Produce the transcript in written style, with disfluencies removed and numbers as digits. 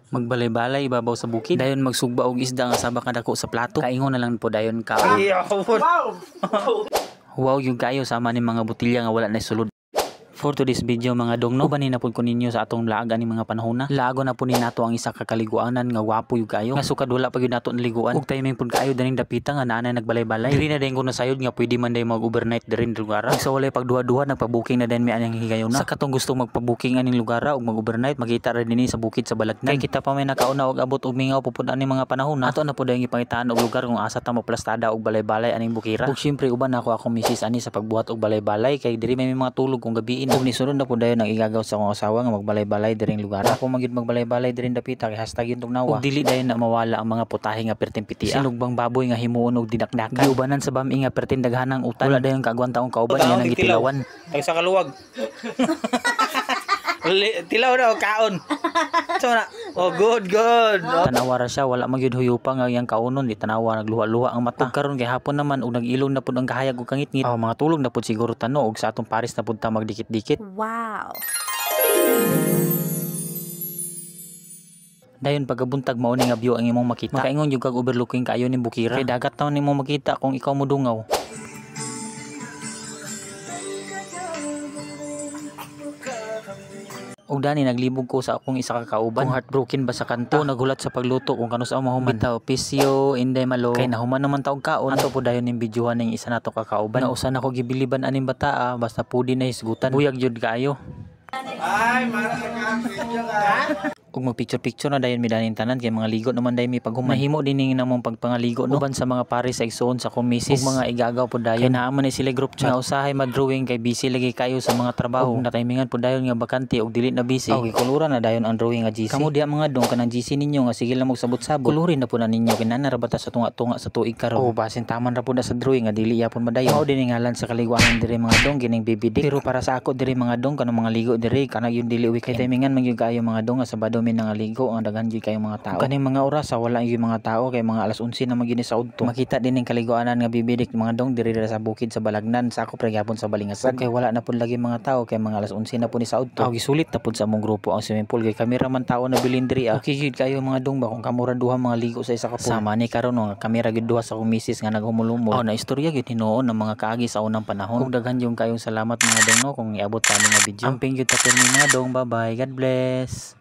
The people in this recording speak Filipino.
Magbalay-balay ibabaw sa bukid. Dayon magsugba og isda nga sabak nga dako sa plato. Kaingon na lang po dayon ka. Wow! Wow yung kayo sama ni mga botilya nga wala na sulod. For today's video mga dong, no, banin na po ko ninyo sa atong laaga ni mga panahon na. Laago na po ni nato ang isa ka kaliguanan nga wapo yung kayo. Nga sukad wala pag yun nato naliguan. Ug timing po kayo daning dapita nga naanay nagbalay-balay. Diri na din ko nasayod nga pwede man day mag-overnight dirin lugar. Sa walay pagduha-duha nagpa-booking na din mi anyang higayon na. Sa katong gusto magpa-booking aning lugar ug mag-overnight, magita ra dinhi sa bukid sa Balagnan. Kay kita pa may nakauna og abot og mingaw pupud ani mga panahon na. Ato na po dayon ipangitaan og lugar kung asa ta maplastada og balay-balay aning bukira. Ug syempre uban ako akong misis ani sa pagbuhat og balay-balay kay diri may mga tulog kung gabiin. Ug nisunod na po dayon ang igagaw sa akong asawa nga magbalay-balay diring lugar. Ako magyud magbalay-balay diring dapita kay hashtag yun tong nawa. Ug dili dayon na mawala ang mga putahe nga perting pitia. Sinugbang baboy nga himuon og dinakdakan. Giubanan sa bami nga perting daghanang utan. Wala dayon kaagwan taong kauban nga nang gitilawan. Tag sa kaluwag. Tilaw na o kaon. So na. Oh, good. Tanawa ra siya, wala magyud huyupa nga yang kaunon, di tanawa nagluha-luha ang mata. Ug karon kay hapon naman ug nag-ilong na pud ang kahayag ug kangit-ngit. Mga tulog na pud siguro tano ug sa atong Paris na pud ta magdikit-dikit. Wow. Dayon pagabuntag mao ni nga view ang imong makita. Makaingon jud kag overlooking kaayo ning bukira. Kay dagat taon nimo makita kung ikaw mo dungaw. Og dani naglibog ko sa akong isa ka kauban. Kung heartbroken ba sa kanta. Naghulat sa pagluto kung kanus ang mahuman. Bitaw pisyo inday malo. Kay nahuman naman taog kaon. Ato po dayon ning videohan ning isa nato ka kauban. Nausan ako gibiliban aning bata basta pudi na hisgutan. Buyag jud kaayo. Ay, mara ka video ka. Ug magpicture-picture na dayon mi danin tanan kay mga ligo naman dayon mi paghuman. Mahimo din ning namong pagpangaligo no. Uban sa mga pares sa igsoon sa akong misis. Ug mga igagaw po dayon. Kay naaman ni sila group chat. Nga usahay mag-drawing kay busy lagi kayo sa mga trabaho. Ug natimingan po dayon nga bakante ug dili na busy. Ug ikuluran na dayon ang drawing nga GC. Kamo diha mga dong kanang GC ninyo nga sige lang magsabot-sabot. Kulurin na po na ninyo kinana ra bata sa tunga-tunga sa tuig karon. Oh, basin taman ra po na sa drawing nga dili yapon madayon. Mao din ngalan sa kaliguanan diri mga dong gining bibidik. Pero para sa ako diri mga dong kanang mga ligo diri kanang yung dili weekend. Kay timingan man gyud kayo mga dong nga sabado mi nang ligo ang daghan gyud kayong mga tao. Kaning mga oras wala gyud mga tao kay mga alas 11 na magini sa udto. Makita din ning kaliguanan nga bibidik mga dong diri sa bukid sa Balagnan sa ako gyapon sa Balingasan. Kay wala na pud lagi mga tao kay mga alas 11 na pud ni sa udto. Gisulit na pud sa among grupo ang swimming pool kay kamera man tao na bilin diri. Okay gyud kayo mga dong ba kung kamura duha mga ligo sa isa ka pool. Sama ni karon nga kamera gyud duha sa akong misis nga naghumulumol. Na istorya gyud hinuon ng mga kaagi sa unang panahon. Ug daghan yung kayong salamat mga dong no kung iabot pa nga video. Amping gyud ta pirmi mga dong. Bye bye. God bless.